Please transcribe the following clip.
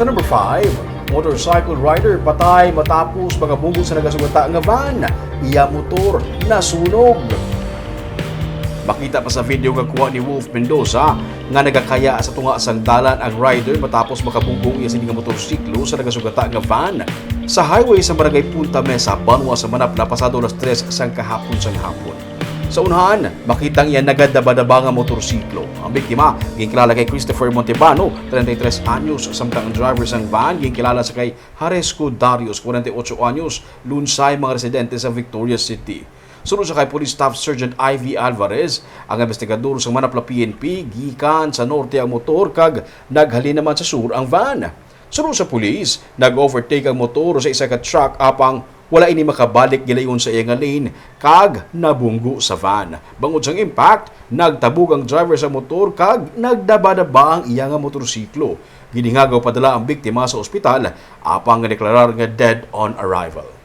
Sa number 5, motorcycle rider patay matapos magabunggo sa nagasugata nga van. Iya motor nasunog. Makita pa sa video nga kuha ni Wolf Mendoza nga nagakaya sa tunga sang dalan ang rider matapos makabunggo iya sini nga motorsiklo sa nagasugata nga van sa highway sa barangay Punta Mesa, Banwa sa Manap na pasado alas 3 sang kahapon sang hapon. Sa unahan, makitang iya nagadaba-daba nga motorsiklo. Ang biktima, ginkilala kay Christopher Montebano, 33 anyos, samtang ang driver sang van, ginkilala sa kay Haresco Darius, 48 anyos, lunsay mga residente sa Victoria City. Sunod sa kay Police Staff Sergeant Ivy Alvarez, ang investigador sa Manapla PNP, gikan sa norte ang motor kag naghalin naman sa sur ang van. Sunod sa pulis, nag-overtake ang motor sa isa ka truck apang wala ini makabalik gilayon sa iyang lane kag nabunggo sa van. Bangod sang impact, nagtabog ang driver sa motor kag nagdaba-daba ang iyang motorsiklo. Giningagaw padala ang biktima sa ospital apang deklarar nga dead on arrival.